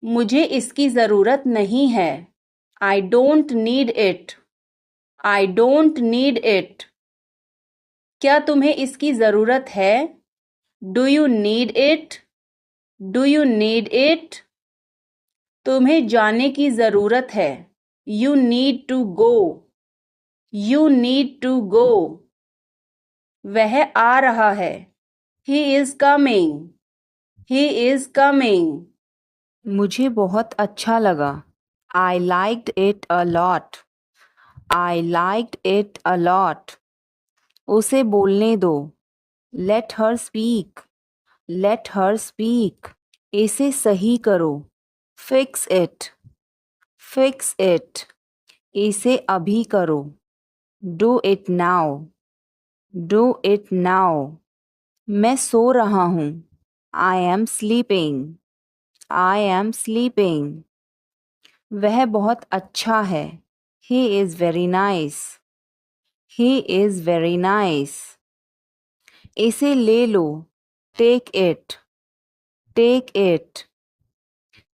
मुझे इसकी ज़रूरत नहीं है। I don't need it. I don't need it. क्या तुम्हें इसकी ज़रूरत है? Do you need it? Do you need it? तुम्हें जाने की ज़रूरत है। You need to go. You need to go. वह आ रहा है। He is coming. He is coming. मुझे बहुत अच्छा लगा। I liked it a lot. I liked it a lot. उसे बोलने दो। Let her speak. Let her speak. इसे सही करो। Fix it. Fix it. इसे अभी करो। Do it now. Do it now. मैं सो रहा हूँ। I am sleeping. I am sleeping. वह बहुत अच्छा है। He is very nice. He is very nice. इसे ले लो। Take it. Take it.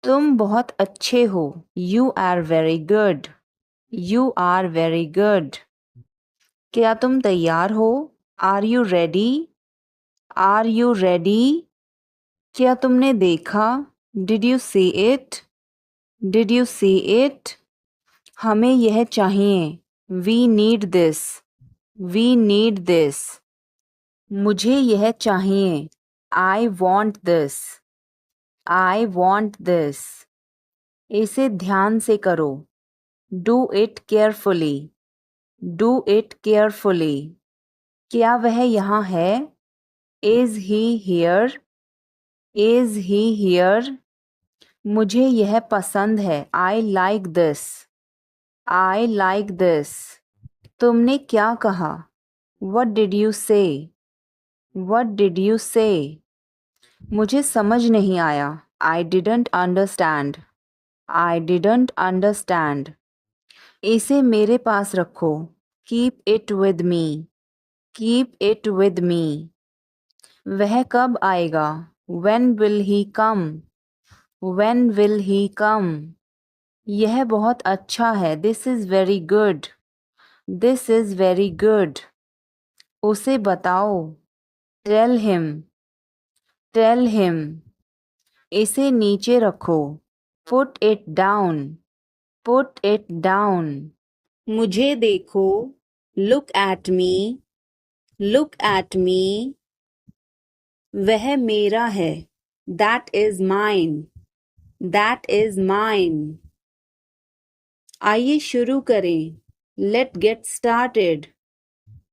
तुम बहुत अच्छे हो। You are very good. You are very good. क्या तुम तैयार हो? Are you ready? Are you ready? क्या तुमने देखा? Did you see it? Did you see it? हमें यह चाहिए। We need this. We need this. मुझे यह चाहिए। I want this. I want this. इसे ध्यान से करो। Do it carefully. Do it carefully. क्या वह यहाँ है? Is he here? Is he here? मुझे यह पसंद है। I like this. I like this. तुमने क्या कहा? What did you say? What did you say? मुझे समझ नहीं आया। I didn't understand. I didn't understand. इसे मेरे पास रखो। Keep it with me. Keep it with me. वह कब आएगा? When will he come? When will he come? यह बहुत अच्छा है। This is very good. This is very good. उसे बताओ। Tell him. Tell him. इसे नीचे रखो। Put it down. Put it down. मुझे देखो। Look at me. Look at me. वह मेरा है। That is mine. That is mine. आइए शुरू करें। Let's get started.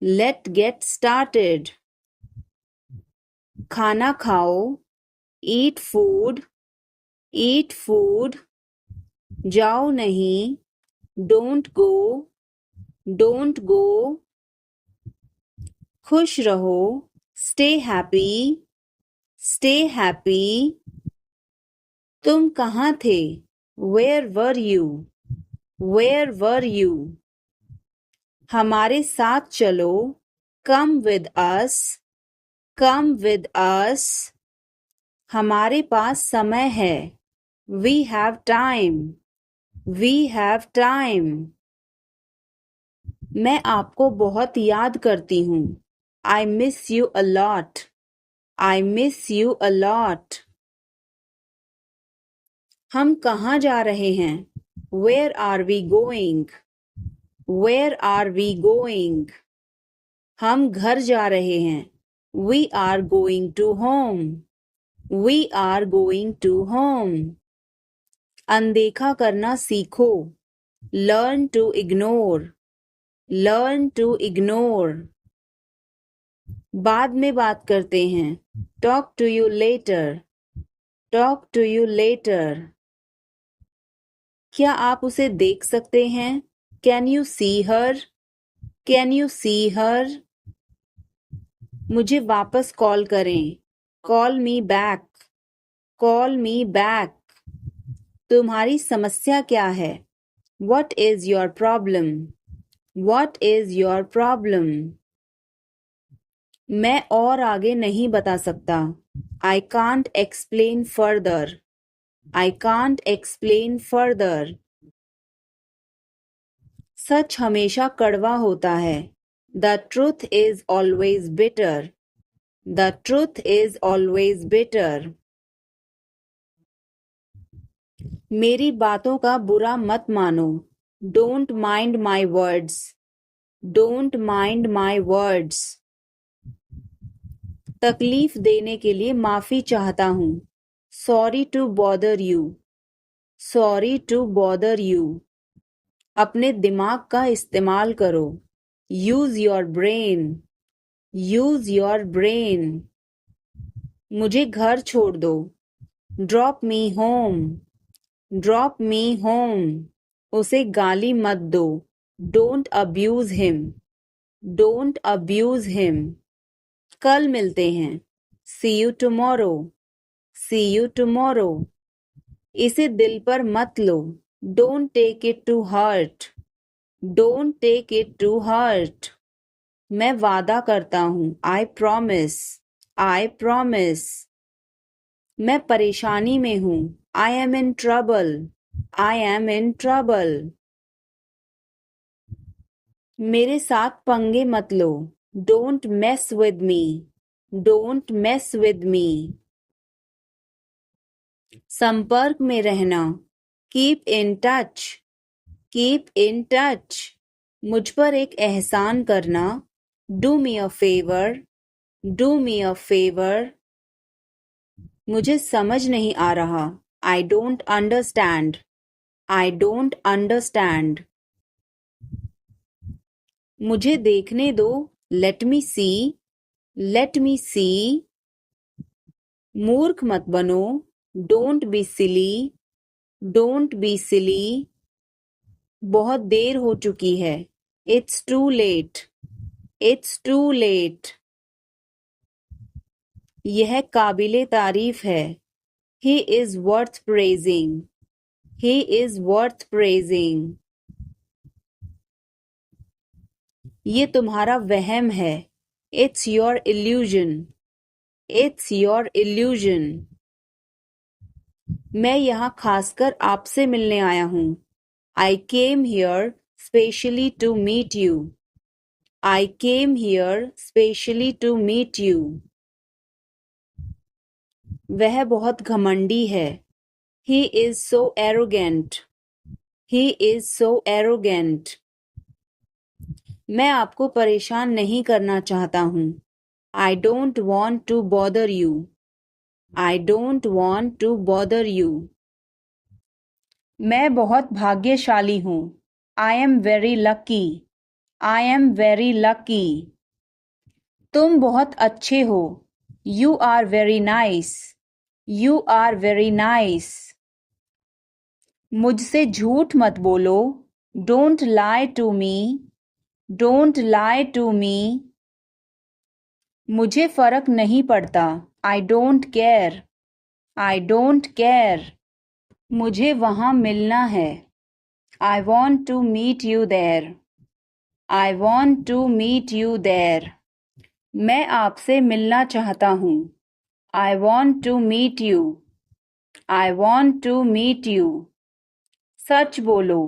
Let's get started. खाना खाओ। Eat food. Eat food. जाओ नहीं। Don't go. Don't go. खुश रहो। Stay happy. Stay happy. तुम कहाँ थे? Where were you? Where were you? हमारे साथ चलो। Come with us. Come with us. हमारे पास समय है। We have time. We have time. मैं आपको बहुत याद करती हूँ। I miss you a lot. I miss you a lot. हम कहाँ जा रहे हैं? Where are we going? Where are we going? हम घर जा रहे हैं। We are going to home. We are going to home. अनदेखा करना सीखो। Learn to ignore. Learn to ignore. बाद में बात करते हैं। Talk to you later. Talk to you later. क्या आप उसे देख सकते हैं? Can you see her? Can you see her? मुझे वापस कॉल करें। Call me back. Call me back. तुम्हारी समस्या क्या है? What is your problem? What is your problem? मैं और आगे नहीं बता सकता। I can't explain further. I can't explain further. सच हमेशा कड़वा होता है. The truth is always bitter. The truth is always bitter. मेरी बातों का बुरा मत मानो. Don't mind my words. Don't mind my words. तकलीफ देने के लिए माफी चाहता हूँ. Sorry to bother you. Sorry to bother you. अपने दिमाग का इस्तेमाल करो. Use your brain. Use your brain. मुझे घर छोड़ दो. Drop me home. Drop me home. उसे गाली मत दो. Don't abuse him. Don't abuse him. कल मिलते हैं. See you tomorrow. See you tomorrow. इसे दिल पर मत लो. Don't take it to heart. Don't take it to heart. मैं वादा करता हूँ. I promise. I promise. मैं परेशानी में हूँ. I am in trouble. I am in trouble. मेरे साथ पंगे मत लो. Don't mess with me. Don't mess with me. संपर्क में रहना. Keep in touch. Keep in touch. मुझ पर एक एहसान करना. Do me a favor. Do me a favor. मुझे समझ नहीं आ रहा. I don't understand. I don't understand. मुझे देखने दो. Let me see. Let me see. मूर्ख मत बनो. Don't be silly. Don't be silly. बहुत देर हो चुकी है. It's too late. It's too late. यह काबिले तारीफ है. He is worth praising. He is worth praising. ये तुम्हारा वहम है. It's your illusion. It's your illusion. मैं यहाँ खासकर आपसे मिलने आया हूँ. I came here specially to meet you. I came here specially to meet you. वह बहुत घमंडी है. He is so arrogant. He is so arrogant. मैं आपको परेशान नहीं करना चाहता हूँ. I don't want to bother you. I don't want to bother you. मैं बहुत भाग्यशाली हूँ. I am very lucky. I am very lucky. तुम बहुत अच्छे हो. You are very nice. You are very nice. मुझसे झूठ मत बोलो. Don't lie to me. Don't lie to me. मुझे फर्क नहीं पड़ता. I don't care. I don't care. मुझे वहाँ मिलना है. I want to meet you there. I want to meet you there. मैं आपसे मिलना चाहता हूँ. I want to meet you. I want to meet you. सच बोलो.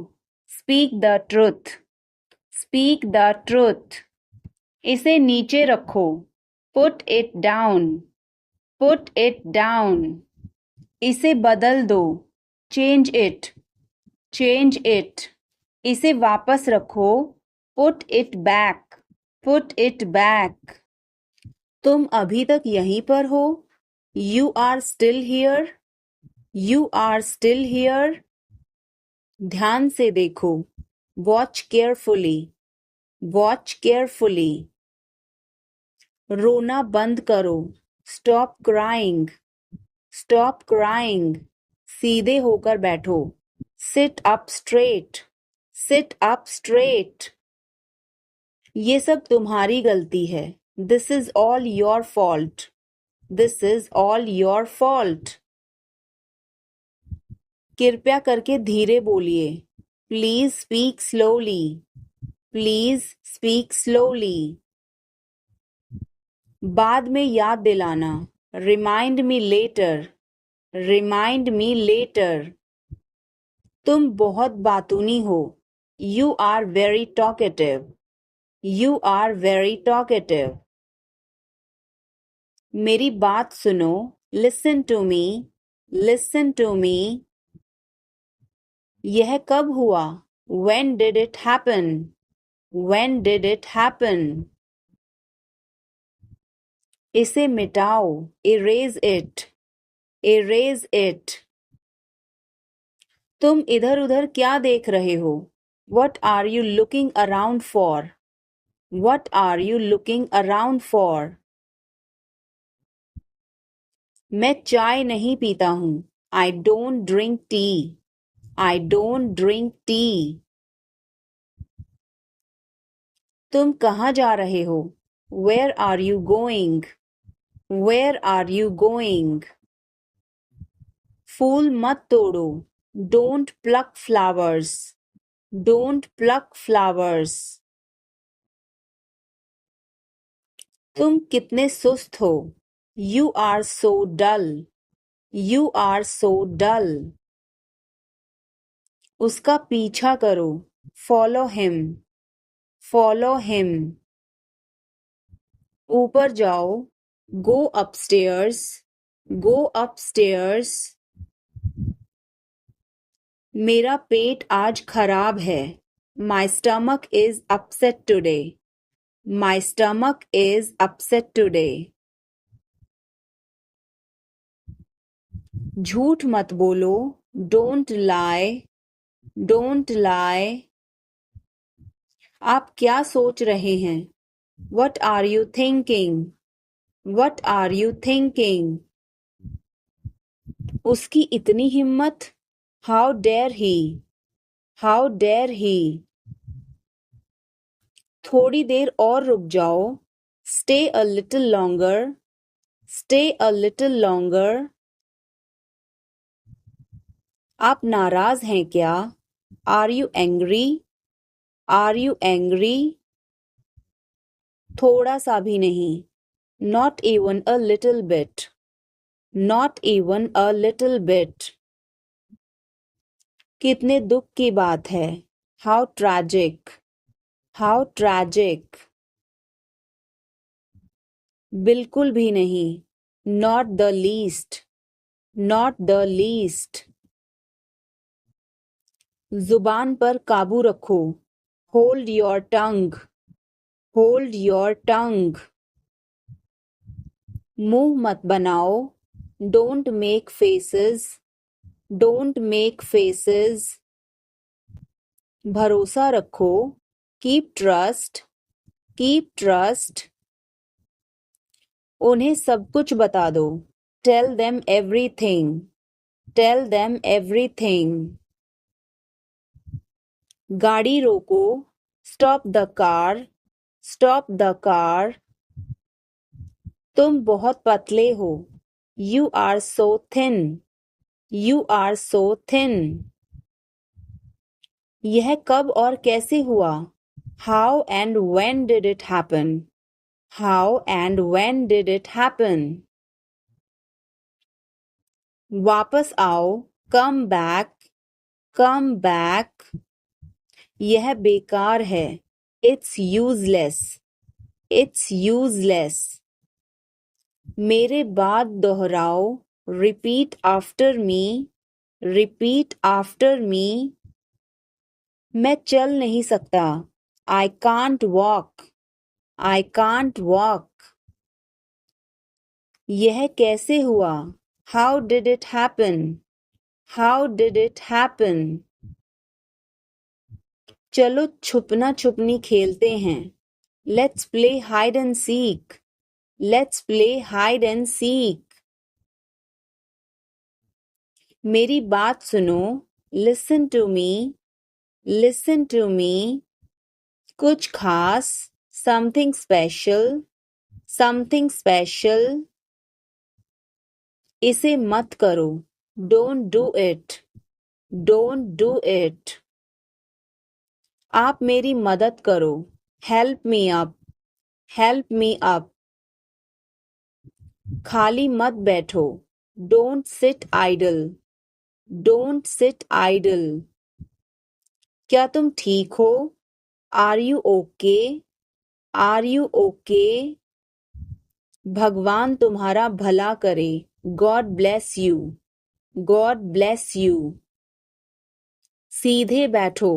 Speak the truth. Speak the truth. इसे नीचे रखो. Put it down. Put it down. इसे बदल दो. Change it. Change it. इसे वापस रखो. Put it back. Put it back. तुम अभी तक यहीं पर हो. You are still here. You are still here. ध्यान से देखो. Watch carefully. Watch carefully. रोना बंद करो. Stop crying. Stop crying. सीधे होकर बैठो. Sit up straight. Sit up straight. ये सब तुम्हारी गलती है. This is all your fault. This is all your fault. कृपया करके धीरे बोलिए. Please speak slowly. Please speak slowly. बाद में याद दिलाना. Remind me later. Remind me later. तुम बहुत बातूनी हो. You are very talkative. You are very talkative. मेरी बात सुनो. Listen to me. Listen to me. यह कब हुआ? When did it happen? When did it happen? इसे मिटाओ. Erase it. Erase it. तुम इधर उधर क्या देख रहे हो? What are you looking around for? What are you looking around for? मैं चाय नहीं पीता हूँ. I don't drink tea. I don't drink tea. तुम कहाँ जा रहे हो? Where are you going? Where are you going? फूल मत तोड़ो. Don't pluck flowers. Don't pluck flowers. तुम कितने सुस्त हो. You are so dull. You are so dull. उसका पीछा करो. Follow him. Follow him. ऊपर जाओ. Go upstairs. Go upstairs. मेरा पेट आज खराब है. My stomach is upset today. My stomach is upset today. झूठ मत बोलो. Don't lie. Don't lie. आप क्या सोच रहे हैं? What are you thinking? What are you thinking? उसकी इतनी हिम्मत. How dare he? How dare he? थोड़ी देर और रुक जाओ. Stay a little longer. Stay a little longer. आप नाराज हैं क्या? Are you angry? Are you angry? थोड़ा सा भी नहीं. Not even a little bit. Not even a little bit. कितने दुख की बात है. How tragic. How tragic. बिल्कुल भी नहीं. Not the least. Not the least. जुबान पर काबू रखो. Hold your tongue. Hold your tongue. मुंह मत बनाओ. Don't make faces. Don't make faces. भरोसा रखो. Keep trust. Keep trust. उन्हें सब कुछ बता दो. Tell them everything. Tell them everything. गाड़ी रोको. Stop the car. Stop the car. तुम बहुत पतले हो. You are so thin. You are so thin. यह कब और कैसे हुआ? How and when did it happen? How and when did it happen? वापस आओ. Come back. Come back. यह बेकार है. It's useless. It's useless. मेरे बाद दोहराओ. Repeat after me. Repeat after me. मैं चल नहीं सकता. I can't walk. I can't walk. यह कैसे हुआ? How did it happen? How did it happen? चलो छुपना छुपनी खेलते हैं. Let's play hide and seek. Let's play hide and seek. मेरी बात सुनो. Listen to me. Listen to me. कुछ खास. Something special. Something special. इसे मत करो. Don't do it. Don't do it. आप मेरी मदद करो. Help me up. Help me up. खाली मत बैठो. Don't sit idle. Don't sit idle. क्या तुम ठीक हो? Are you okay? Are you okay? भगवान तुम्हारा भला करे. God bless you. God bless you. सीधे बैठो.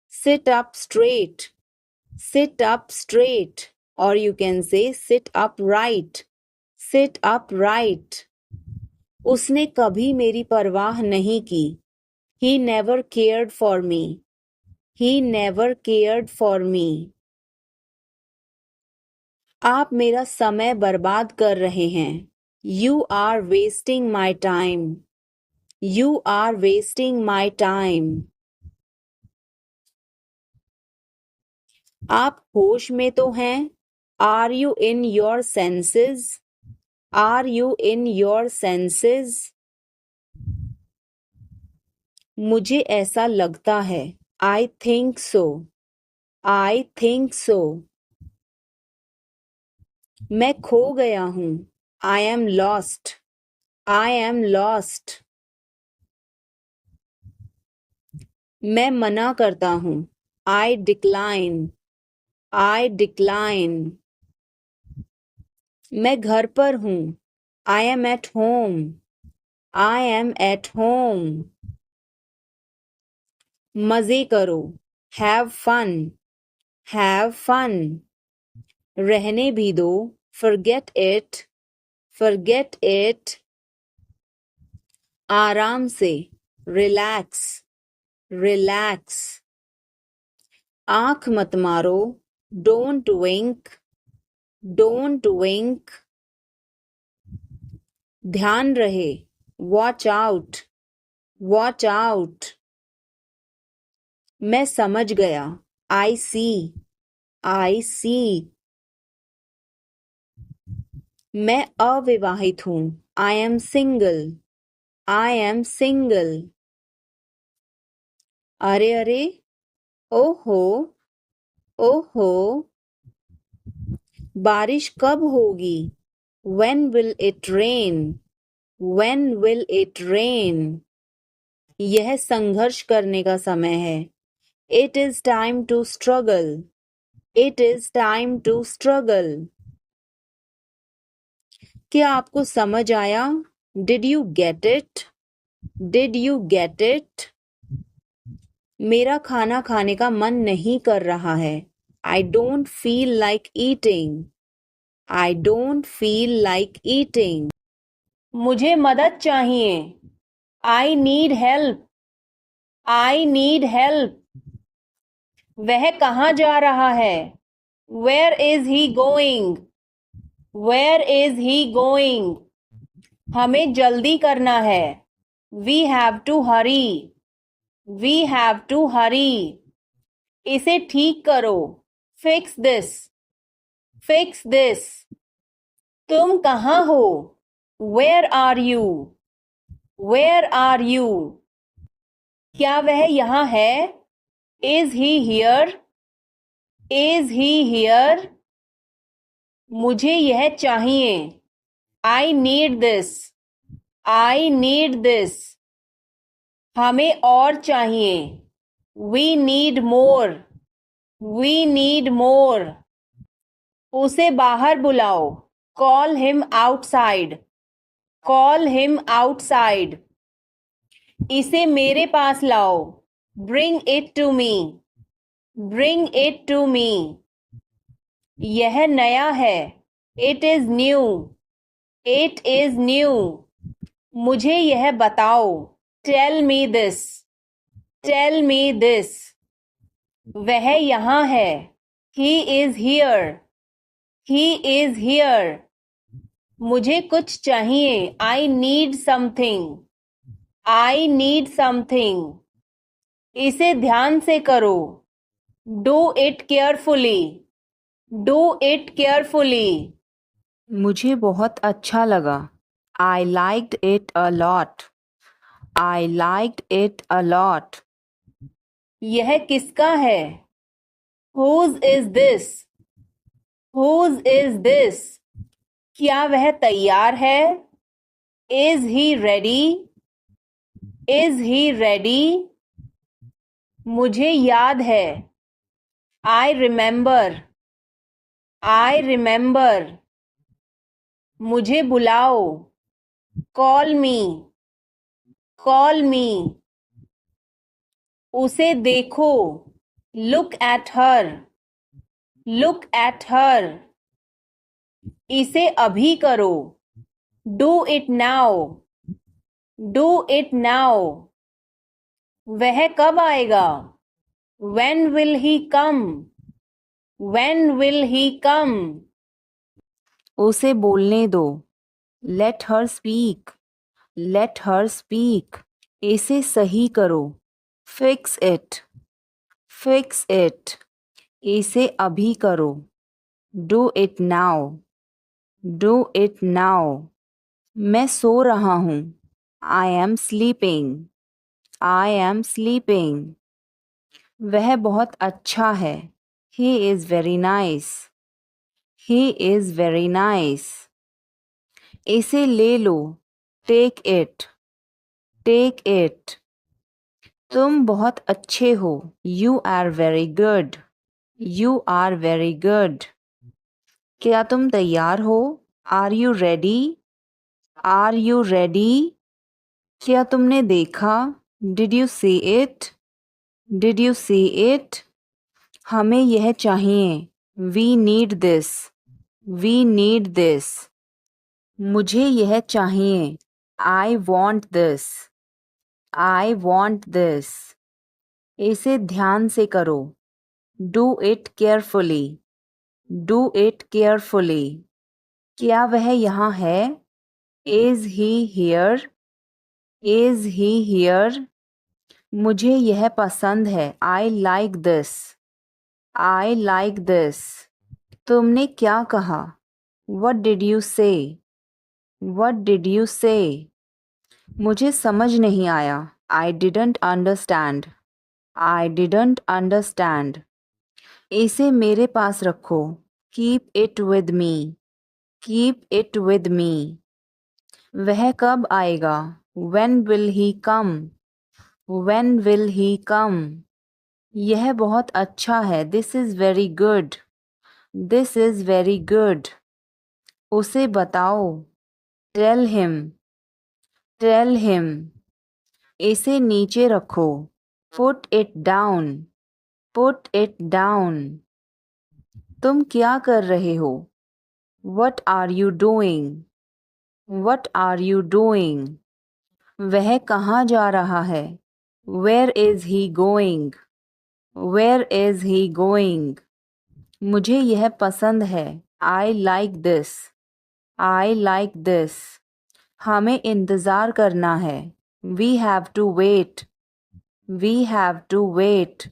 Sit up straight. Sit up straight. Or you can say sit upright. Sit upright. उसने कभी मेरी परवाह नहीं की. He never cared for me. He never cared for me. आप मेरा समय बर्बाद कर रहे हैं. You are wasting my time. You are wasting my time. आप होश में तो हैं? Are you in your senses? Are you in your senses? मुझे ऐसा लगता है. I think so. I think so. मैं खो गया हूँ. I am lost. I am lost. मैं मना करता हूँ. I decline. I decline. मैं घर पर हूँ. I am at home. I am at home. मजे करो. Have fun. Have fun. रहने भी दो. Forget it. Forget it. आराम से. Relax. Relax. आँख मत मारो. Don't wink. Don't wink. ध्यान रहे. Watch out. Watch out. मैं समझ गया. I see. I see. मैं अविवाहित हूँ. I am single. I am single. अरे अरे. ओहो. ओहो. बारिश कब होगी? When will it rain? When will it rain? यह संघर्ष करने का समय है. It is time to struggle. It is time to struggle. क्या आपको समझ आया? Did you get it? Did you get it? मेरा खाना खाने का मन नहीं कर रहा है. I don't feel like eating. I don't feel like eating. मुझे मदद चाहिए. I need help. I need help. वह कहाँ जा रहा है? Where is he going? Where is he going? हमें जल्दी करना है. We have to hurry. We have to hurry. इसे ठीक करो. Fix this. Fix this. तुम कहाँ हो? Where are you? Where are you? क्या वह यहाँ है? Is he here? Is he here? मुझे यह चाहिए. I need this. I need this. हमें और चाहिए. We need more. We need more. उसे बाहर बुलाओ. Call him outside. Call him outside. इसे मेरे पास लाओ. Bring it to me. Bring it to me. यह नया है. It is new. It is new. मुझे यह बताओ. Tell me this. Tell me this. वह यहाँ है. He is here. He is here. मुझे कुछ चाहिए. I need something. I need something. इसे ध्यान से करो. Do it carefully. Do it carefully. मुझे बहुत अच्छा लगा. I liked it a lot. I liked it a lot. यह किसका है? Whose is this? Whose is this? क्या वह तैयार है? Is he ready? Is he ready? मुझे याद है. I remember. I remember. मुझे बुलाओ. Call me. Call me. उसे देखो. Look at her. Look at her. इसे अभी करो. Do it now. Do it now. वह कब आएगा? When will he come? When will he come? उसे बोलने दो. Let her speak. Let her speak. इसे सही करो. Fix it. Fix it. इसे अभी करो. Do it now. Do it now. मैं सो रहा हूँ. I am sleeping. I am sleeping. वह बहुत अच्छा है. He is very nice. He is very nice. इसे ले लो. Take it. Take it. तुम बहुत अच्छे हो. You are very good. You are very good. क्या तुम तैयार हो? Are you ready? Are you ready? क्या तुमने देखा? Did you see it? Did you see it? हमें यह चाहिए. We need this. We need this. मुझे यह चाहिए. I want this. I want this. इसे ध्यान से करो. Do it carefully. Do it carefully. क्या वह यहाँ है? Is he here? Is he here? मुझे यह पसंद है. I like this. I like this. तुमने क्या कहा? What did you say? What did you say? मुझे समझ नहीं आया. I didn't understand. I didn't understand. इसे मेरे पास रखो. Keep it with me. Keep it with me. वह कब आएगा? When will he come? When will he come? यह बहुत अच्छा है. This is very good. This is very good. उसे बताओ. Tell him. Tell him. इसे नीचे रखो. Put it down. Put it down. तुम क्या कर रहे हो? What are you doing? What are you doing? वह कहाँ जा रहा है? Where is he going? Where is he going? मुझे यह पसंद है. I like this. I like this. हमें इंतज़ार करना है. We have to wait. We have to wait.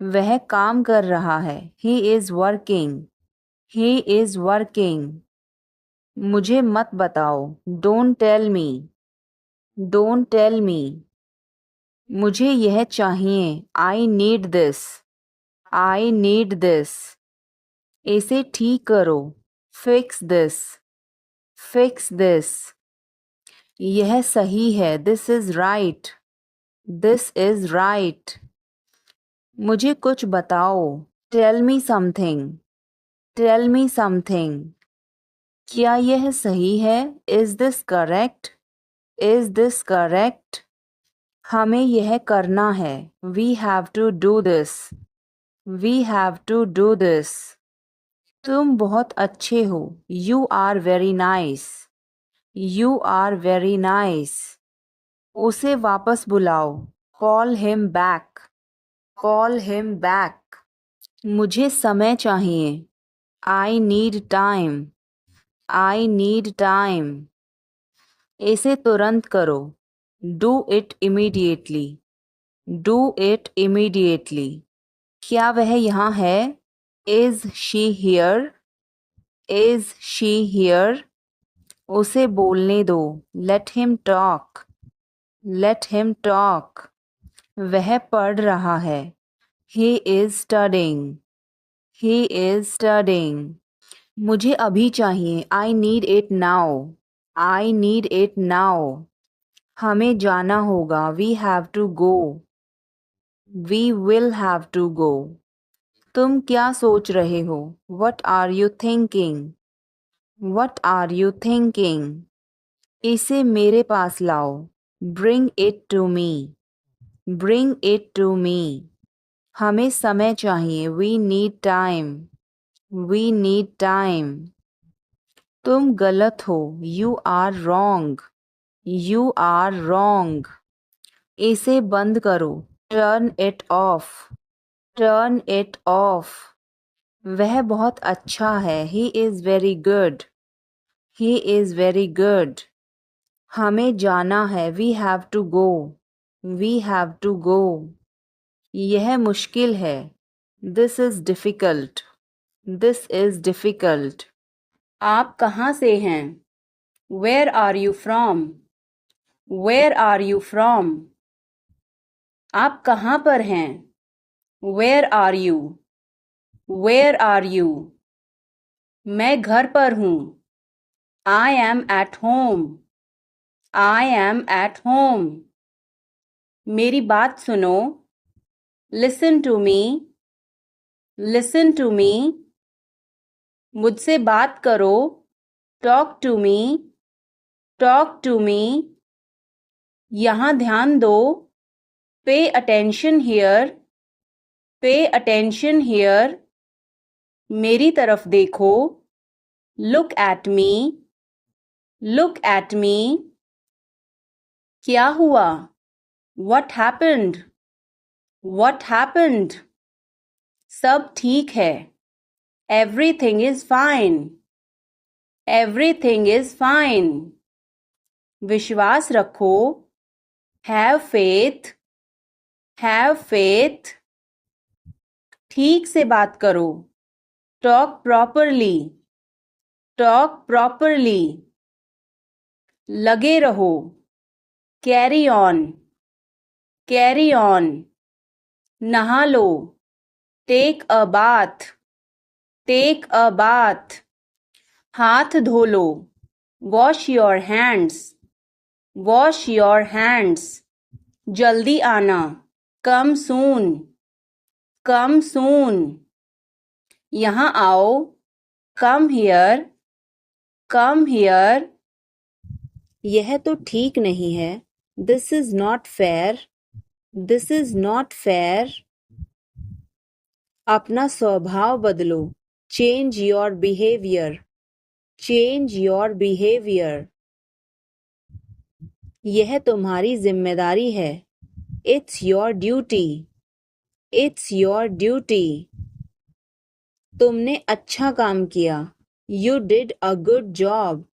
वह काम कर रहा है. He is working. He is working. मुझे मत बताओ. Don't tell me. Don't tell me. मुझे यह चाहिए. I need this. I need this. इसे ठीक करो. Fix this. Fix this. यह सही है. This is right. This is right. मुझे कुछ बताओ. Tell me something. Tell me something. क्या यह सही है? Is this correct? Is this correct? हमें यह करना है. We have to do this. We have to do this. तुम बहुत अच्छे हो. You are very nice. You are very nice. उसे वापस बुलाओ. Call him back. Call him back. मुझे समय चाहिए. I need time. I need time. इसे तुरंत करो. Do it immediately. Do it immediately. क्या वह यहाँ है? Is she here? Is she here? उसे बोलने दो. Let him talk. Let him talk. वह पढ़ रहा है. He is studying. He is studying. मुझे अभी चाहिए. I need it now. I need it now. हमें जाना होगा. We have to go. We will have to go. तुम क्या सोच रहे हो? What are you thinking? What are you thinking? इसे मेरे पास लाओ. Bring it to me. Bring it to me. हमें समय चाहिए. We need time. We need time. तुम गलत हो. You are wrong. You are wrong. इसे बंद करो. Turn it off. Turn it off. वह बहुत अच्छा है. He is very good. He is very good. हमें जाना है. We have to go. We have to go. यह मुश्किल है. This is difficult. This is difficult. आप कहाँ से हैं? Where are you from? Where are you from? आप कहाँ पर हैं? Where are you? Where are you? मैं घर पर हूँ. I am at home. I am at home. मेरी बात सुनो. Listen to me. Listen to me. मुझसे बात करो. Talk to me. Talk to me. यहाँ ध्यान दो. Pay attention here. Pay attention here. मेरी तरफ देखो. Look at me. Look at me. क्या हुआ? What happened? What happened? सब ठीक है. Everything is fine. Everything is fine. विश्वास रखो. Have faith. Have faith. ठीक से बात करो. Talk properly. Talk properly. लगे रहो. Carry on. Carry on. नहा लो. Take a bath. Take a bath. हाथ धो लो. Wash your hands. Wash your hands. जल्दी आना. Come soon. Come soon. यहाँ आओ. Come here. Come here. यह तो ठीक नहीं है. This is not fair. This is not fair. अपना स्वभाव बदलो. Change your behavior. Change your behavior. यह तुम्हारी जिम्मेदारी है. It's your duty. It's your duty. तुमने अच्छा काम किया. You did a good job.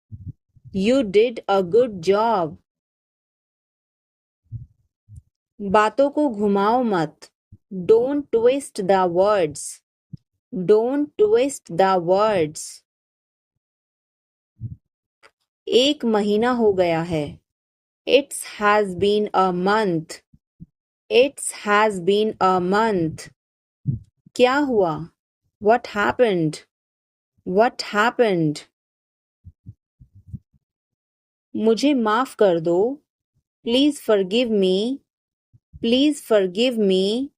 You did a good job. बातों को घुमाओ मत. Don't twist the words. Don't twist the words. एक महीना हो गया है. It has been a month. It has been a month. क्या हुआ? What happened? What happened? मुझे माफ कर दो. Please forgive me. Please forgive me.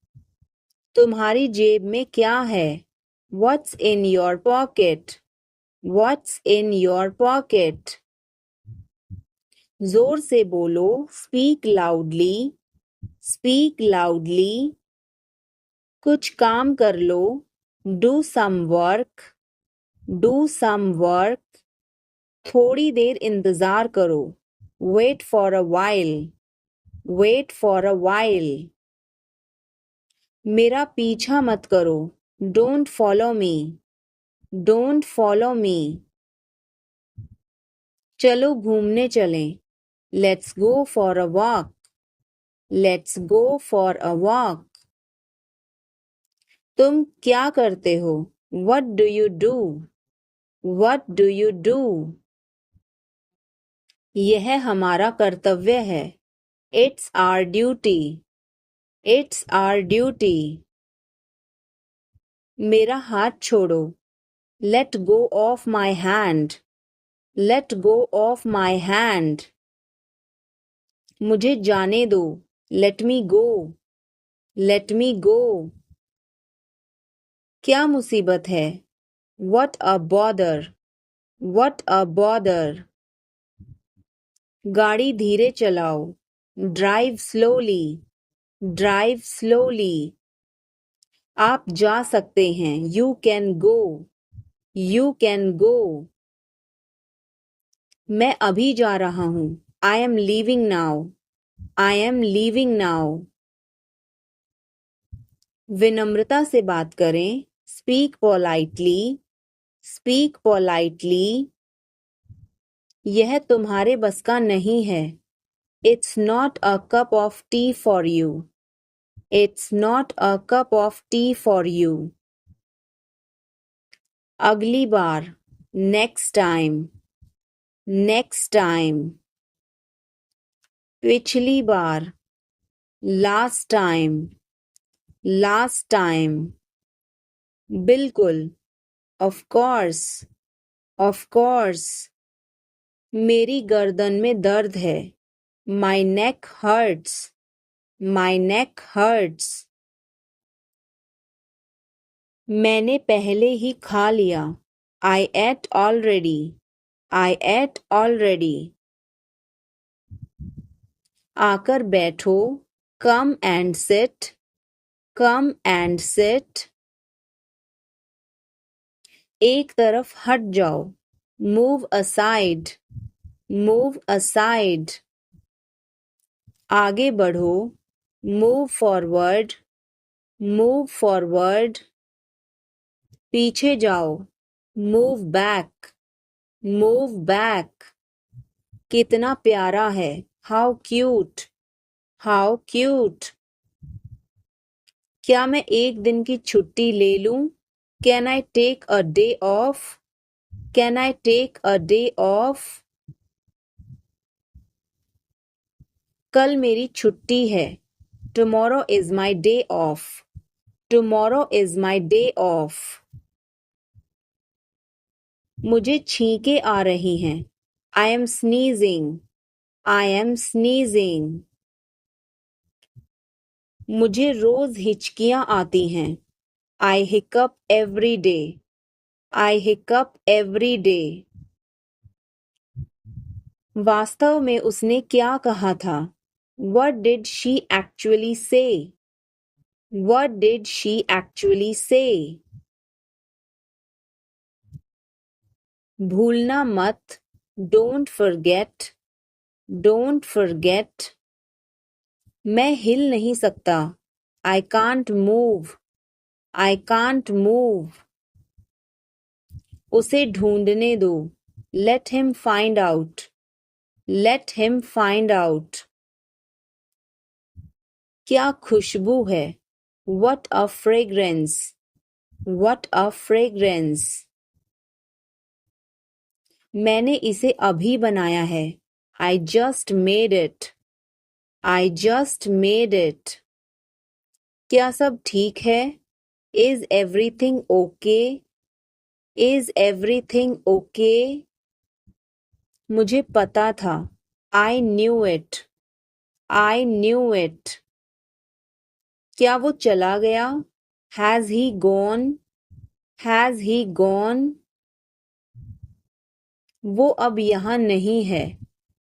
तुम्हारी जेब में क्या है? What's in your pocket? What's in your pocket? जोर से बोलो. Speak loudly. Speak loudly. कुछ काम कर लो. Do some work. Do some work. थोड़ी देर इंतजार करो. Wait for a while. Wait for a while. मेरा पीछा मत करो. Don't follow me. Don't follow me. चलो घूमने चलें. Let's go for a walk. Let's go for a walk. तुम क्या करते हो? What do you do? What do you do? यह हमारा कर्तव्य है. It's our duty. It's our duty. मेरा हाथ छोड़ो. Let go of my hand. Let go of my hand. मुझे जाने दो. Let me go. Let me go. क्या मुसीबत है? What a bother. What a bother. गाड़ी धीरे चलाओ. Drive slowly. Drive slowly. आप जा सकते हैं. You can go. You can go. मैं अभी जा रहा हूँ. I am leaving now. I am leaving now. विनम्रता से बात करें. Speak politely. Speak politely. यह तुम्हारे बस का नहीं है. It's not a cup of tea for you. It's not a cup of tea for you. अगली बार. Next time. Next time. पिछली बार. Last time. Last time. बिल्कुल. Of course. Of course. मेरी गर्दन में दर्द है. My neck hurts. My neck hurts. मैंने पहले ही खा लिया. I ate already. I ate already. आकर बैठो. Come and sit. Come and sit. एक तरफ हट जाओ. Move aside. Move aside. आगे बढ़ो. Move forward. Move forward. पीछे जाओ. Move back. Move back. कितना प्यारा है. How cute. How cute. क्या मैं एक दिन की छुट्टी ले लूं? Can I take a day off? Can I take a day off? कल मेरी छुट्टी है. Tomorrow is my day off. Tomorrow is my day off. मुझे छींकें आ रही हैं. I am sneezing. I am sneezing. मुझे रोज हिचकियां आती हैं. I hiccup every day. I hiccup every day. वास्तव में उसने क्या कहा था? What did she actually say? What did she actually say? भूलना मत. Don't forget. Don't forget. मैं हिल नहीं सकता. I can't move. I can't move. उसे ढूंढने दो. Let him find out. Let him find out. क्या खुशबू है. What a fragrance. What a fragrance. मैंने इसे अभी बनाया है. I just made it. I just made it. क्या सब ठीक है? Is everything okay? Is everything okay? मुझे पता था. I knew it. I knew it. क्या वो चला गया? Has he gone? Has he gone? वो अब यहाँ नहीं है.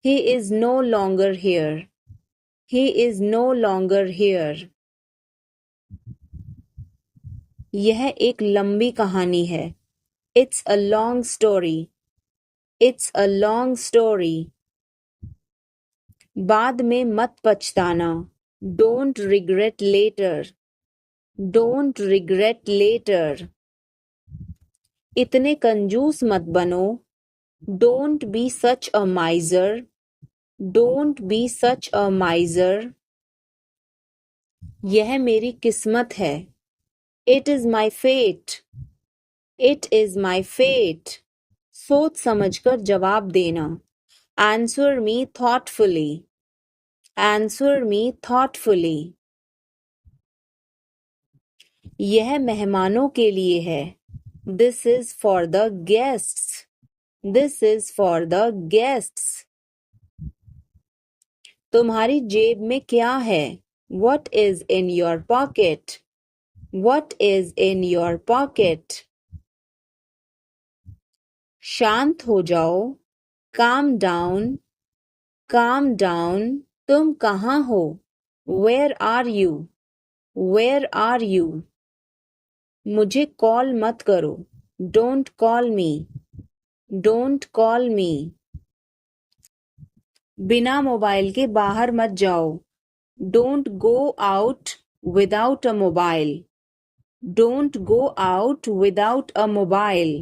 He is no longer here. He is no longer here. यह एक लंबी कहानी है. It's a long story. It's a long story. बाद में मत पछताना. Don't regret later. Don't regret later. इतने कंजूस मत बनो. Don't be such a miser. Don't be such a miser. यह मेरी किस्मत है. It is my fate. It is my fate. सोच समझकर जवाब देना. Answer me thoughtfully. Answer me thoughtfully. यह मेहमानों के लिए है. This is for the guests. This is for the guests. तुम्हारी जेब में क्या है? What is in your pocket? What is in your pocket? शांत हो जाओ. Calm down. Calm down. तुम कहाँ हो? Where are you? Where are you? मुझे कॉल मत करो. Don't call me. Don't call me. बिना मोबाइल के बाहर मत जाओ. Don't go out without a mobile. Don't go out without a mobile.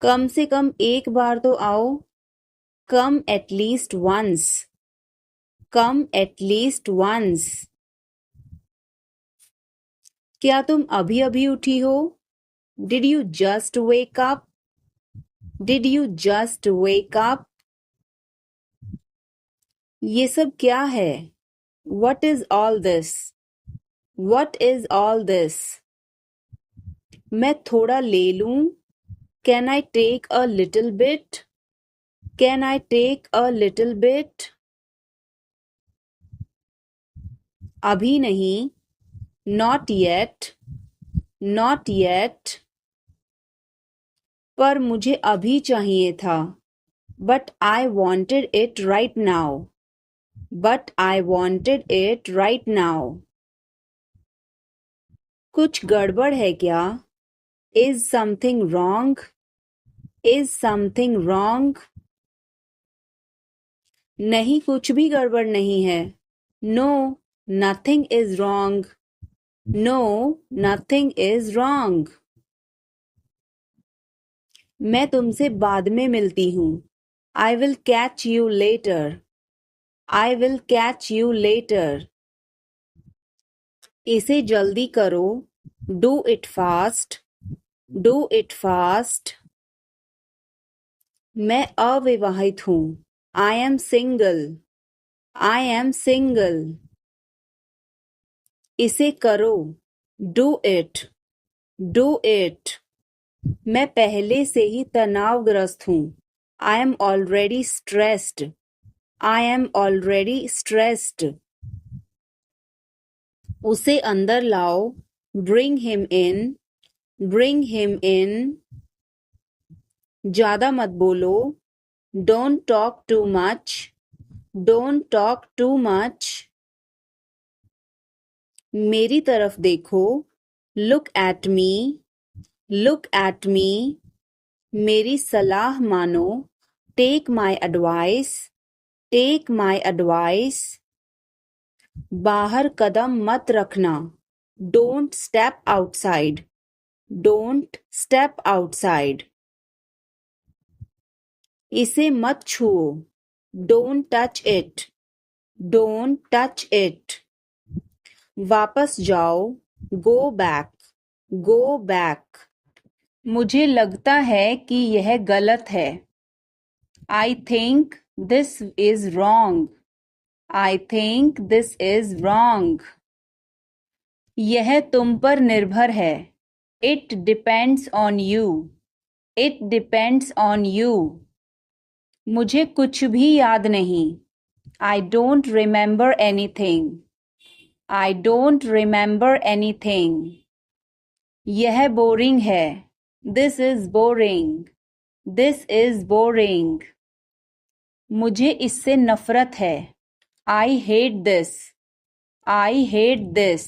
कम से कम एक बार तो आओ. Come at least once. Come at least once. क्या तुम अभी अभी उठी हो? Did you just wake up? Did you just wake up? ये सब क्या है? What is all this? What is all this? मैं थोड़ा ले लूं? Can I take a little bit? Can I take a little bit? अभी नहीं. Not yet. Not yet. पर मुझे अभी चाहिए था. But I wanted it right now. But I wanted it right now. कुछ गड़बड़ है क्या? Is something wrong? Is something wrong? नहीं, कुछ भी गड़बड़ नहीं है. No, nothing is wrong. No, nothing is wrong. मैं तुमसे बाद में मिलती हूँ. I will catch you later. I will catch you later. इसे जल्दी करो. Do it fast. Do it fast. मैं अविवाहित हूँ. I am single. I am single. इसे करो. Do it. Do it. मैं पहले से ही तनावग्रस्त हूँ. I am already stressed. I am already stressed. उसे अंदर लाओ. Bring him in. Bring him in. ज़्यादा मत बोलो. Don't talk too much. Don't talk too much. मेरी तरफ देखो. Look at me. Look at me. मेरी सलाह मानो. Take my advice. Take my advice. बाहर कदम मत रखना. Don't step outside. Don't step outside. इसे मत छुओ. Don't touch it. Don't touch it. वापस जाओ. Go back. Go back. मुझे लगता है कि यह गलत है. I think this is wrong. I think this is wrong. यह तुम पर निर्भर है. It depends on you. It depends on you. मुझे कुछ भी याद नहीं. I don't remember anything. I don't remember anything. यह बोरिंग है. This is boring. This is boring. मुझे इससे नफरत है. I hate this. I hate this.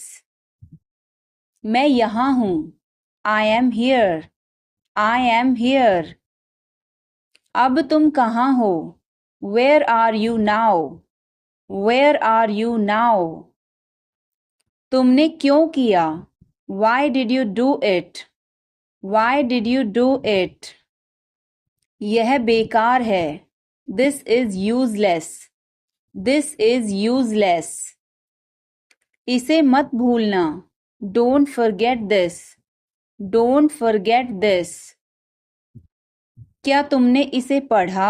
मैं यहाँ हूँ. I am here. I am here. अब तुम कहाँ हो? Where are you now? Where are you now? तुमने क्यों किया? Why did you do it? Why did you do it? यह बेकार है. This is useless. This is useless. इसे मत भूलना. Don't forget this. Don't forget this. क्या तुमने इसे पढ़ा?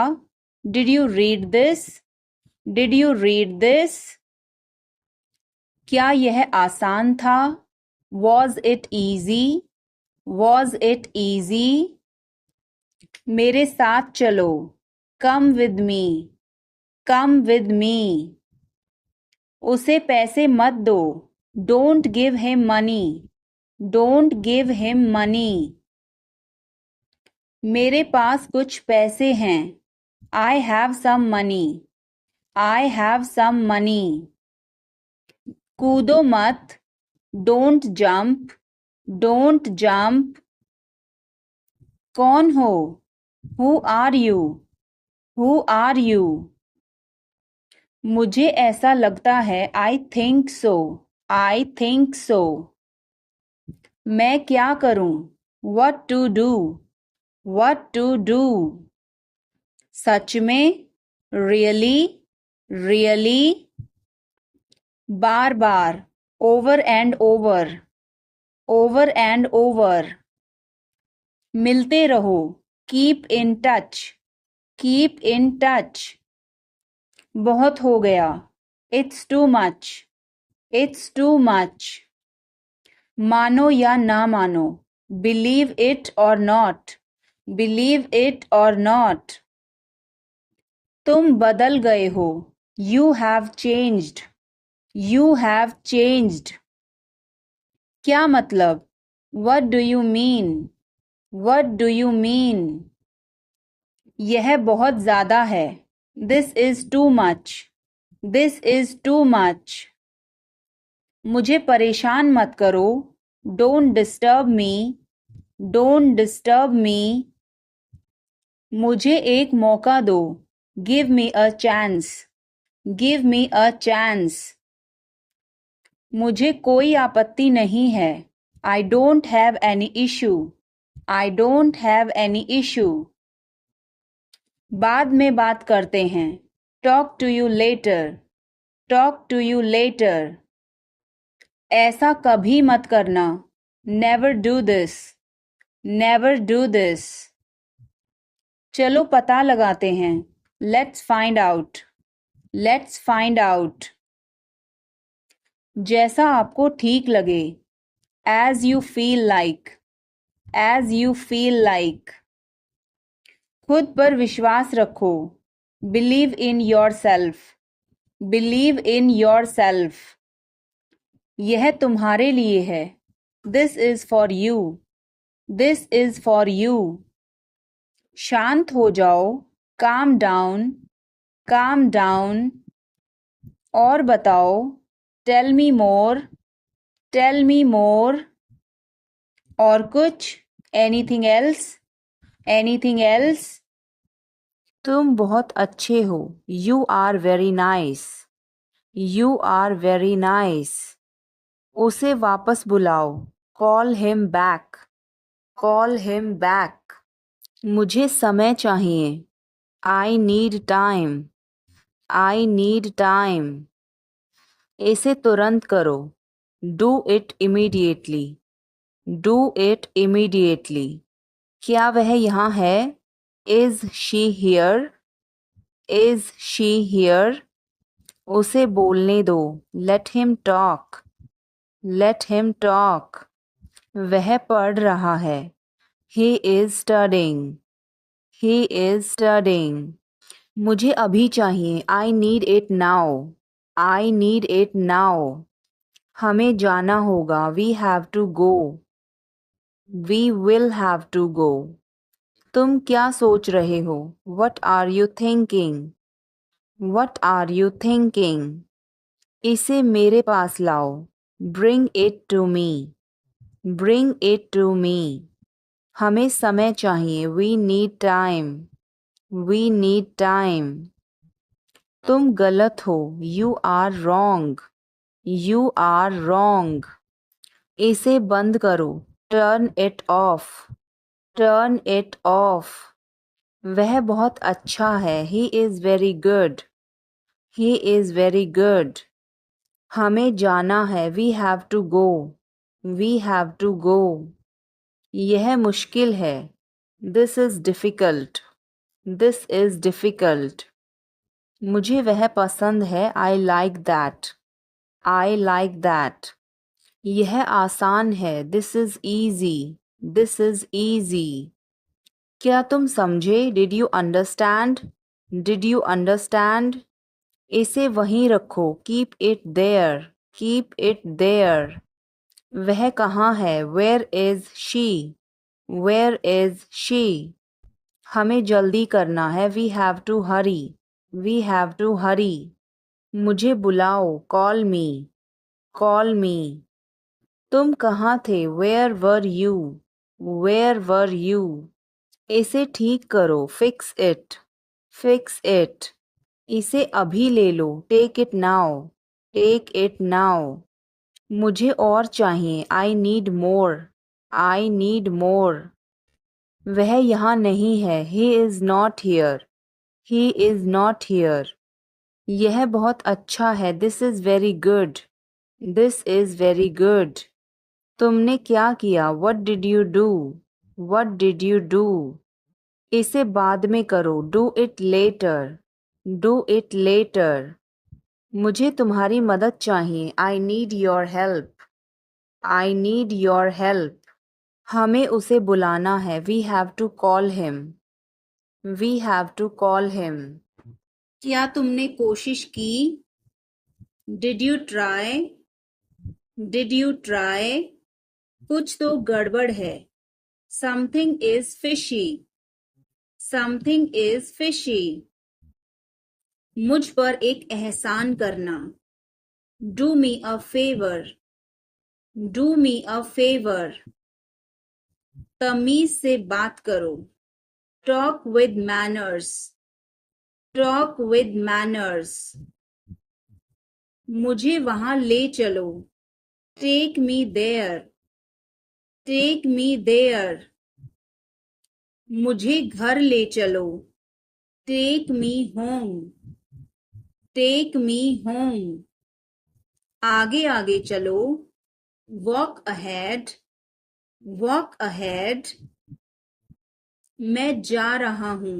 Did you read this? Did you read this? क्या यह आसान था? Was it easy? Was it easy? मेरे साथ चलो, come with me, come with me. उसे पैसे मत दो, don't give him money, don't give him money. मेरे पास कुछ पैसे हैं, I have some money, I have some money. कूदो मत, डोंट जंप, डोंट जंप। कौन हो, who are you, who are you. मुझे ऐसा लगता है, I think so, I think so. मैं क्या करूं, what to do, what to do. सच में, रियली, रियली। बार बार, over and over, over and over. मिलते रहो, keep in touch, keep in touch. बहुत हो गया, it's too much, it's too much. मानो या ना मानो, believe it or not, believe it or not. तुम बदल गए हो, you have changed, you have changed. क्या मतलब, what do you mean, what do you mean. यह बहुत ज्यादा है, this is too much, this is too much. मुझे परेशान मत करो, don't disturb me, don't disturb me. मुझे एक मौका दो, give me a chance, give me a chance. मुझे कोई आपत्ति नहीं है, I don't have any issue, I don't have any issue. बाद में बात करते हैं, talk to you later, talk to you later. ऐसा कभी मत करना, never do this, never do this. चलो पता लगाते हैं, let's find out, let's find out. जैसा आपको ठीक लगे, as you feel like, as you feel like. खुद पर विश्वास रखो, believe in yourself, believe in yourself. यह तुम्हारे लिए है, this is for you, this is for you. शांत हो जाओ, काम डाउन, काम डाउन। और बताओ, टेल मी मोर, टेल मी मोर। और कुछ, एनीथिंग एल्स, एनीथिंग एल्स। तुम बहुत अच्छे हो, you are very nice, you are very nice. उसे वापस बुलाओ, call him back, call him back. मुझे समय चाहिए, I need time, I need time. इसे तुरंत करो, do it immediately, do it immediately. क्या वह यहाँ है, is she here, is she here. उसे बोलने दो, let him talk, let him talk. वह पढ़ रहा है, he is studying, he is studying. मुझे अभी चाहिए, I need it now, I need it now. हमें जाना होगा, we have to go, we will have to go. तुम क्या सोच रहे हो, what are you thinking, what are you thinking. इसे मेरे पास लाओ, bring it to me, bring it to me. हमें समय चाहिए, we need time, we need time. तुम गलत हो, you are wrong, you are wrong. इसे बंद करो, turn it of, turn it off. वह बहुत अच्छा है, he is very good, he is very good. हमें जाना है, we have to go, we have to go. यह मुश्किल है, this is difficult, this is difficult. मुझे वह पसंद है, I like that, I like that. यह आसान है, this is easy, this is easy. क्या तुम समझे? Did you understand? Did you understand? इसे वहीं रखो, keep it there, keep it there. वह कहाँ है? Where is she? Where is she? हमें जल्दी करना है, we have to hurry, we have to hurry. मुझे बुलाओ, कॉल मी, कॉल मी। तुम कहाँ थे? Where were you? Where were you? इसे ठीक करो, फिक्स इट, फिक्स इट। इसे अभी ले लो, take it now, take it now. मुझे और चाहिए, I need more, I need more. वह यहाँ नहीं है, he is not here, he is not here. यह बहुत अच्छा है, this is very good, this is very good. तुमने क्या किया? What did you do? What did you do? इसे बाद में करो, do it later, do it later. मुझे तुम्हारी मदद चाहिए, I need your help, I need your help. हमें उसे बुलाना है, we have to call him, we have to call him. क्या तुमने कोशिश की? Did you try? Did you try? कुछ तो गड़बड़ है, something is fishy, something is fishy. मुझ पर एक एहसान करना, do me a favour, do me a favour. तमीज से बात करो, talk with manners, talk with manners. मुझे वहां ले चलो, take me there, take me there. मुझे घर ले चलो, take me home, take me home. आगे आगे चलो, वॉक अहेड, वॉक अहेड। मैं जा रहा हूं,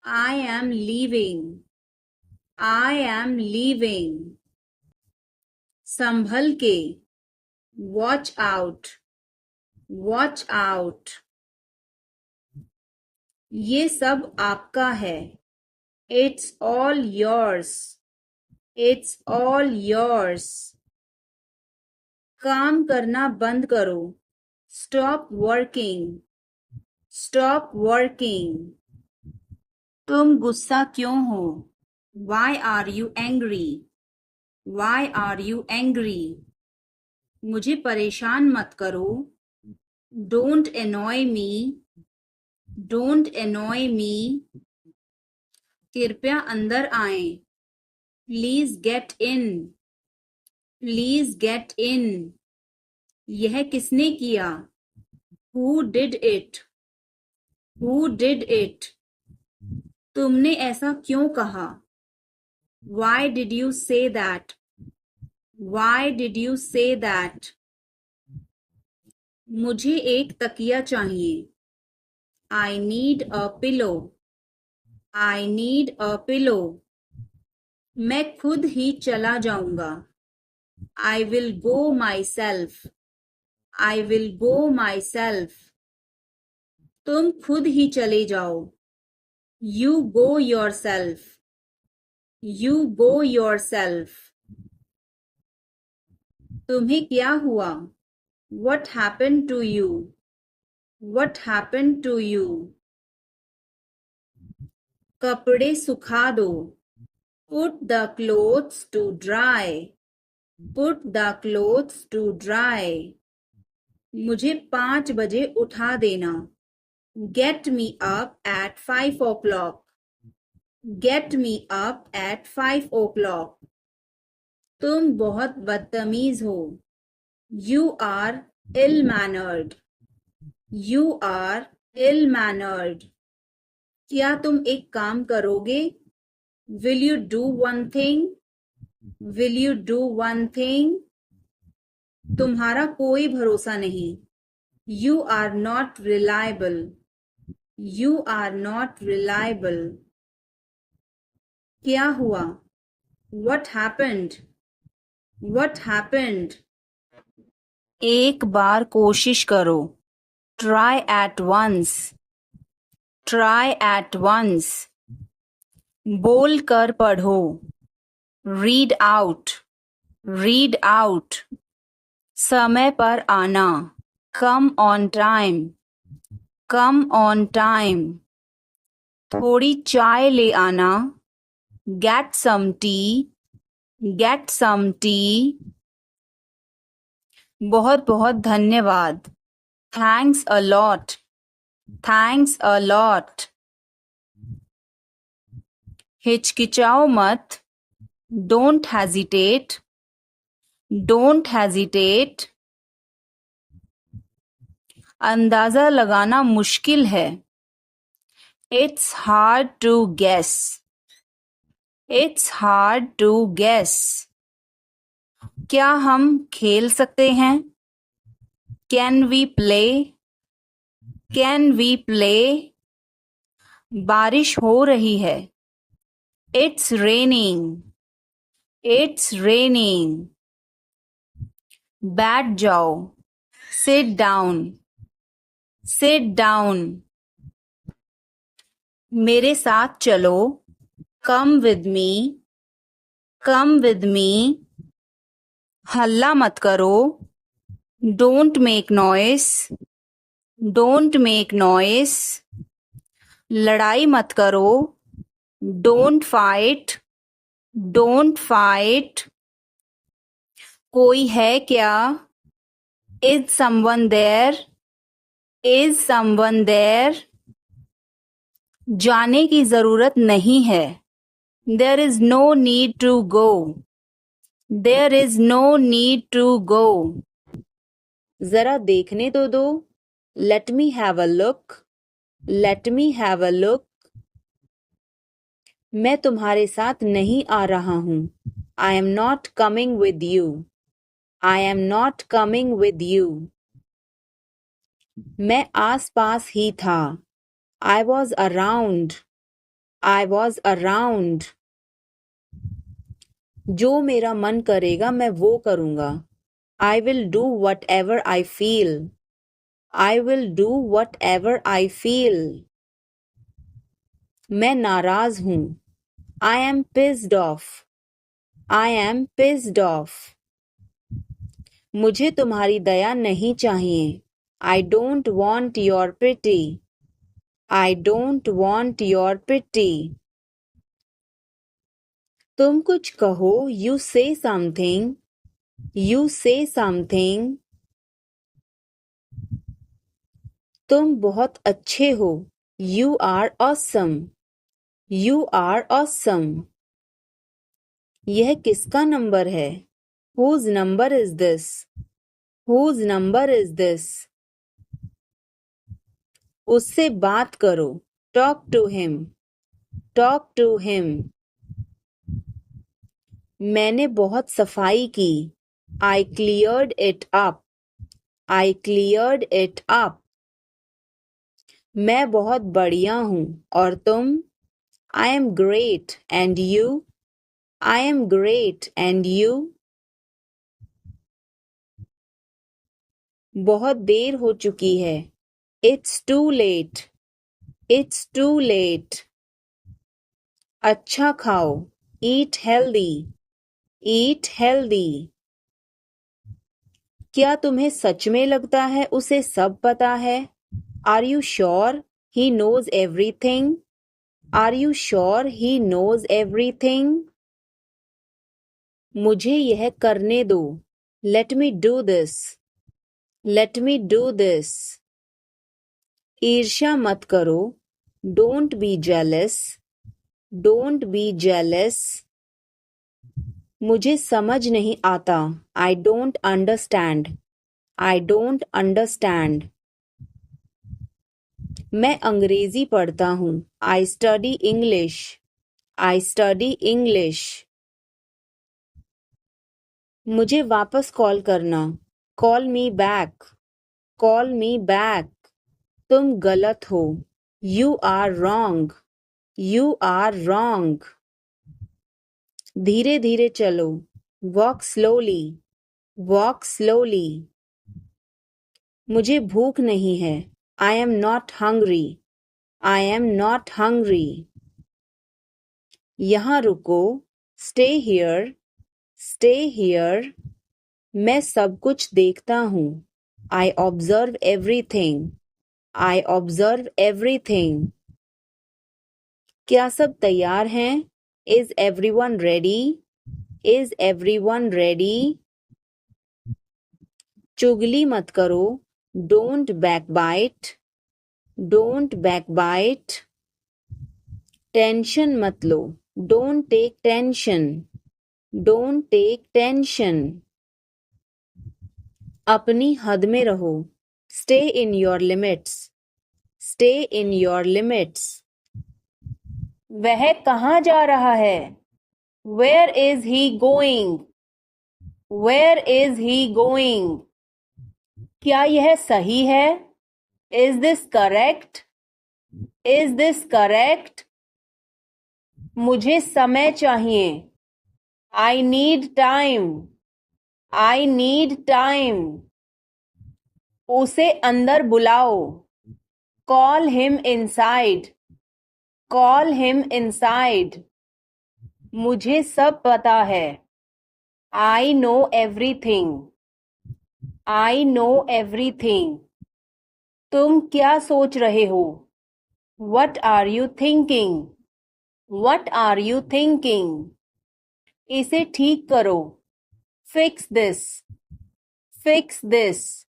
I am leaving, I am leaving. संभल के, वॉच आउट, वॉच आउट। ये सब आपका है, it's all yours, it's all yours. काम करना बंद करो, स्टॉप वर्किंग, स्टॉप वर्किंग। तुम गुस्सा क्यों हो? Why are you angry, why are you angry? मुझे परेशान मत करो, don't annoy me, don't annoy me. कृपया अंदर आए, please get in, please get in. यह किसने किया? Who did it, who did it? तुमने ऐसा क्यों कहा? Why did you say that, why did you say that? मुझे एक तकिया चाहिए, I need a pillow, I need a pillow. मैं खुद ही चला जाऊंगा, I will go myself, I will go myself. तुम खुद ही चले जाओ, you go yourself, you go yourself. तुम्हें क्या हुआ? What happened to you, what happened to you? कपड़े सुखा दो, put the clothes to dry, put the clothes to dry. मुझे 5 बजे उठा देना, get me up at 5 o'clock, get me up at 5 o'clock। तुम बहुत बदतमीज हो, you are ill mannered, you are ill mannered. क्या तुम एक काम करोगे? Will you do one thing, will you do one thing? तुम्हारा कोई भरोसा नहीं, you are not reliable, you are not reliable. क्या हुआ? What happened, what happened? एक बार कोशिश करो, try at once, Try at once. बोल कर पढ़ो. Read out. Read out. समय पर आना. Come on time. Come on time. थोड़ी चाय ले आना. Get some tea. Get some tea. बहुत बहुत धन्यवाद. Thanks a lot. Thanks a lot. हिचकिचाओ मत. Don't hesitate. Don't hesitate. अंदाजा लगाना मुश्किल है. It's hard to guess. It's hard to guess. क्या हम खेल सकते हैं? Can we play? Can we play? बारिश हो रही है. It's raining. It's raining. बैठ जाओ. Sit down. Sit down. मेरे साथ चलो. Come with me. Come with me. हल्ला मत करो. Don't make noise. Don't make noise. लड़ाई मत करो. Don't fight. Don't fight. कोई है क्या? Is someone there? Is someone there? जाने की जरूरत नहीं है. There is no need to go. There is no need to go. जरा देखने तो दो. Let me have a look. Let me have a look. मैं तुम्हारे साथ नहीं आ रहा हूँ. I am not coming with you. I am not coming with you. मैं आस-पास ही था. I was around. I was around. जो मेरा मन करेगा मैं वो करूँगा. I will do whatever I feel. I will do whatever I feel. मैं नाराज हूँ. I am pissed off. I am pissed off. मुझे तुम्हारी दया नहीं चाहिए. I don't want your pity. I don't want your pity. तुम कुछ कहो. You say something. You say something. तुम बहुत अच्छे हो. You are awesome. You are awesome. यह किसका नंबर है? Whose number is this? Whose number is this? उससे बात करो. Talk to him. Talk to him. मैंने बहुत सफाई की. I cleared it up. I cleared it up. मैं बहुत बढ़िया हूँ. और तुम? I am great. And you? I am great. And you? बहुत देर हो चुकी है. It's too late. It's too late. अच्छा खाओ. Eat healthy. Eat healthy. क्या तुम्हें सच में लगता है उसे सब पता है? Are you sure he knows everything? Are you sure he knows everything? मुझे यह करने दो. Let me do this. Let me do this. ईर्ष्या मत करो. Don't be jealous. Don't be jealous. मुझे समझ नहीं आता. I don't understand. I don't understand. मैं अंग्रेजी पढ़ता हूँ. I study English. I study English. मुझे वापस कॉल करना. Call me back. Call me back. तुम गलत हो. You are wrong. You are wrong. धीरे धीरे चलो. Walk slowly. Walk slowly. मुझे भूख नहीं है. I am not hungry. I am not hungry. यहाँ रुको. Stay here. Stay here. मैं सब कुछ देखता हूँ. I observe everything. I observe everything. क्या सब तैयार हैं? Is everyone ready? Is everyone ready? चुगली मत करो. Don't backbite. Don't backbite. Tension मत लो. Don't take tension. Don't take tension. अपनी हद में रहो. Stay in your limits. Stay in your limits. वह कहाँ जा रहा है? Where is he going? Where is he going? क्या यह सही है? Is this correct? Is this correct? मुझे समय चाहिए. I need time. I need time. उसे अंदर बुलाओ. Call him inside. Call him inside. मुझे सब पता है. I know everything. I know everything. तुम क्या सोच रहे हो? What are you thinking? What are you thinking? इसे ठीक करो. Fix this. Fix this.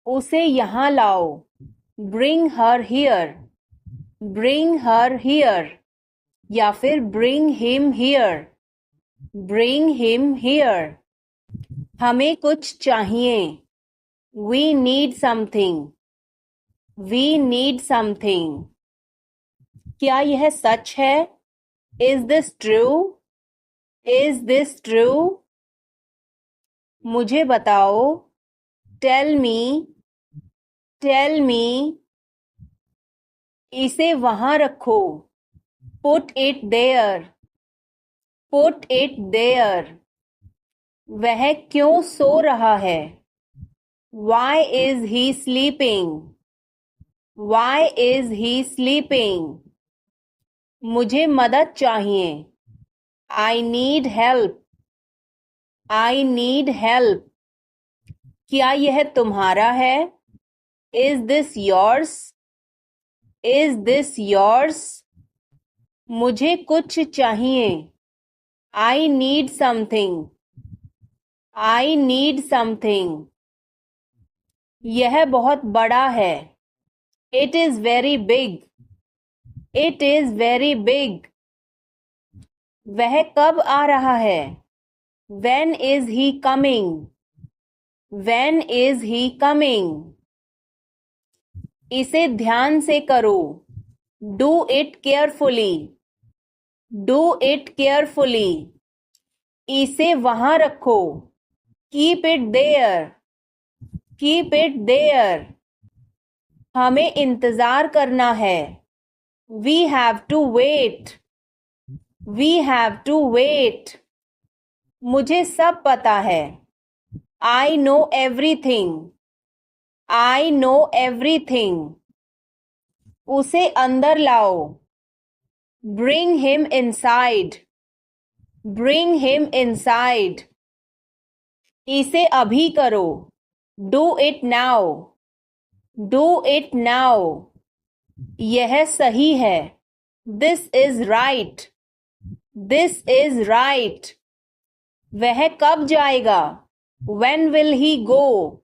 उसे यहाँ लाओ. Bring her here. Bring her here. या फिर bring him here. Bring him here. हमें कुछ चाहिए. We need something. We need something. क्या यह सच है? Is this true? Is this true? मुझे बताओ. Tell me. Tell me. इसे वहाँ रखो. Put it there. Put it there. वह क्यों सो रहा है? Why is he sleeping? Why is he sleeping? मुझे मदद चाहिए. I need help. I need help. क्या यह तुम्हारा है? Is this yours? Is this yours? मुझे कुछ चाहिए. I need something. I need something. यह बहुत बड़ा है. It is very big. It is very big. वह कब आ रहा है? When is he coming? When is he coming? इसे ध्यान से करो. Do it carefully. Do it carefully. इसे वहाँ रखो. Keep it there. Keep it there. हमें इंतजार करना है. We have to wait. We have to wait. मुझे सब पता है. I know everything. I know everything. उसे अंदर लाओ. Bring him inside. Bring him inside. इसे अभी करो. Do it now. Do it now. यह सही है. This is right. This is right. वह कब जाएगा? When will he go?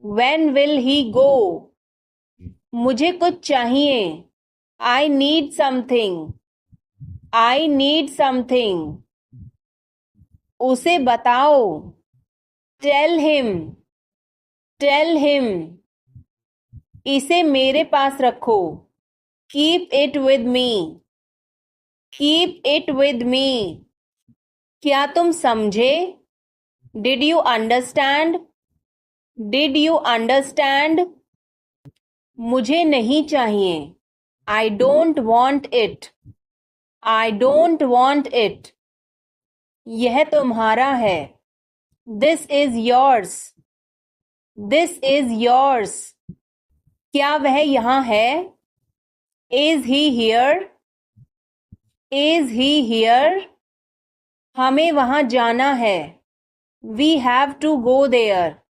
When will he go? मुझे कुछ चाहिए. I need something. I need something. उसे बताओ. Tell him. Tell him. इसे मेरे पास रखो. Keep it with me. Keep it with me. क्या तुम समझे? Did you understand? Did you understand? मुझे नहीं चाहिए. I don't want it. I don't want it. यह तुम्हारा है. This is yours. This is yours. क्या वह यहाँ है? Is he here? Is he here? हमें वहां जाना है. We have to go there.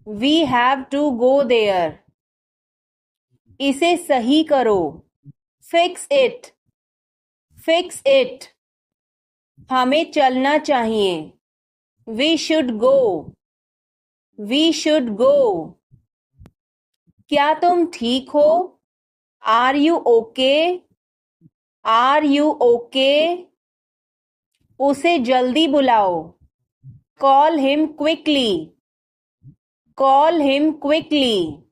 We have to go there. इसे सही करो. Fix it. Fix it. हमें चलना चाहिए. We should go. We should go. क्या तुम ठीक हो? Are you okay? Are you okay? उसे जल्दी बुलाओ. Call him quickly. Call him quickly.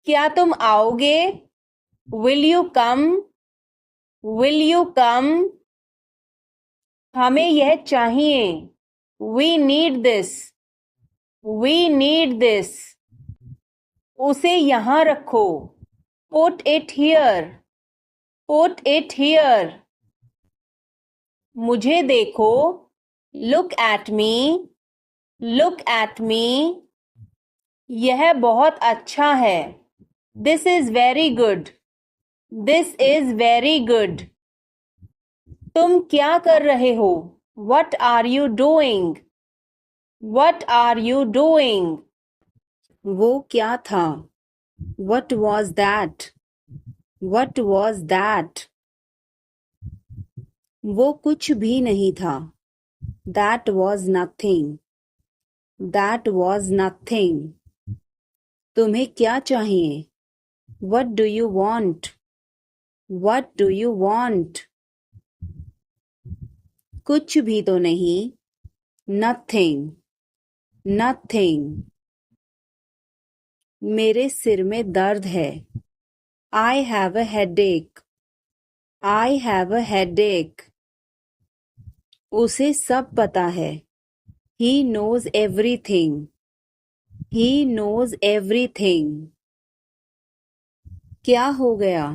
क्या तुम आओगे? Will you come? Will you come? हमें यह चाहिए. We need this. We need this. उसे यहाँ रखो. Put it here. Put it here. मुझे देखो. Look at me. Look at me. यह बहुत अच्छा है. This is very good. This is very good. तुम क्या कर रहे हो? What are you doing? What are you doing? वो क्या था? What was that? What was that? वो कुछ भी नहीं था. That was nothing. That was nothing. तुम्हें क्या चाहिए? What do you want? What do you want? कुछ भी तो नहीं. Nothing. Nothing. मेरे सिर में दर्द है. I have a headache. I have a headache. उसे सब पता है. He knows everything. He knows everything. क्या हो गया?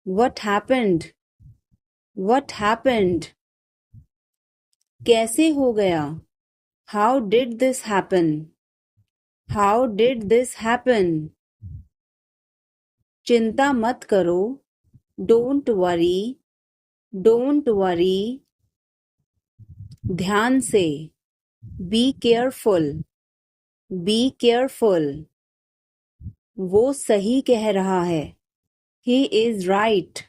What happened? What happened? कैसे हो गया? How did this happen? How did this happen? चिंता मत करो. Don't worry. Don't worry. ध्यान से. Be careful. Be careful. वो सही कह रहा है. He is right.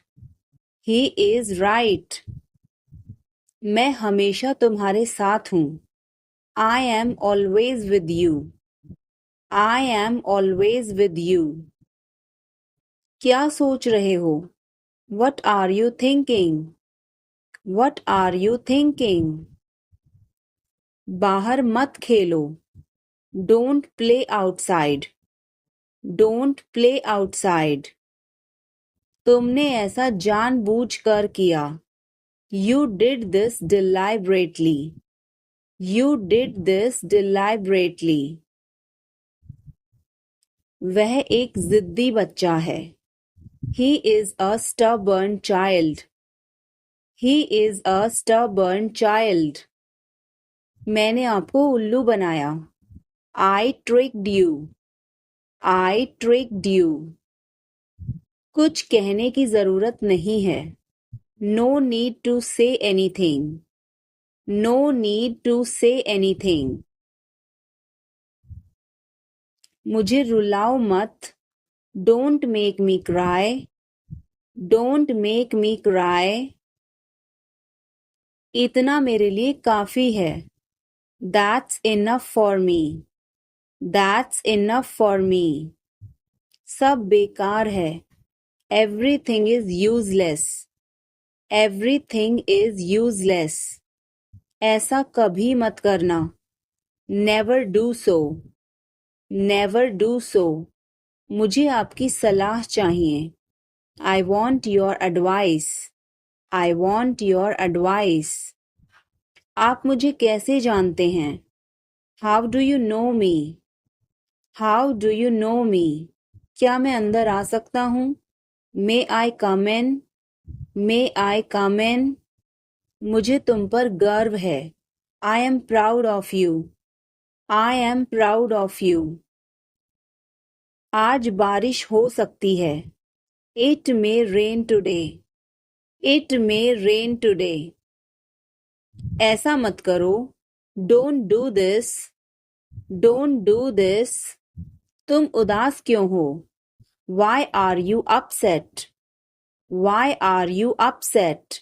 He is right. मैं हमेशा तुम्हारे साथ हूँ. I am always with you. I am always with you. क्या सोच रहे हो? What are you thinking? What are you thinking? बाहर मत खेलो. Don't play outside. Don't play outside. तुमने ऐसा जानबूझकर किया. You did this deliberately. You did this deliberately. वह एक जिद्दी बच्चा है. He is a stubborn child. He is a stubborn child. मैंने आपको उल्लू बनाया. I tricked you. I tricked you. कुछ कहने की जरूरत नहीं है. No need to say anything. No need to say anything. मुझे रुलाओ मत. Don't make me cry. Don't make me cry. इतना मेरे लिए काफी है. That's enough for me. That's enough for me. सब बेकार है. Everything is useless. Everything is useless. ऐसा कभी मत करना. Never do so. Never do so. मुझे आपकी सलाह चाहिए. I want your advice. I want your advice. आप मुझे कैसे जानते हैं? How do you know me? How do you know me? क्या मैं अंदर आ सकता हूँ? May I come in? May I come in? मुझे तुम पर गर्व है. I am proud of you. I am proud of you. आज बारिश हो सकती है. It may rain today. It may rain today. ऐसा मत करो. Don't do this. Don't do this. तुम उदास क्यों हो? Why are you upset? Why are you upset?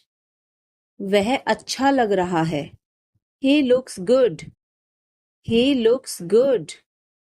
वह अच्छा लग रहा है. He looks good. He looks good.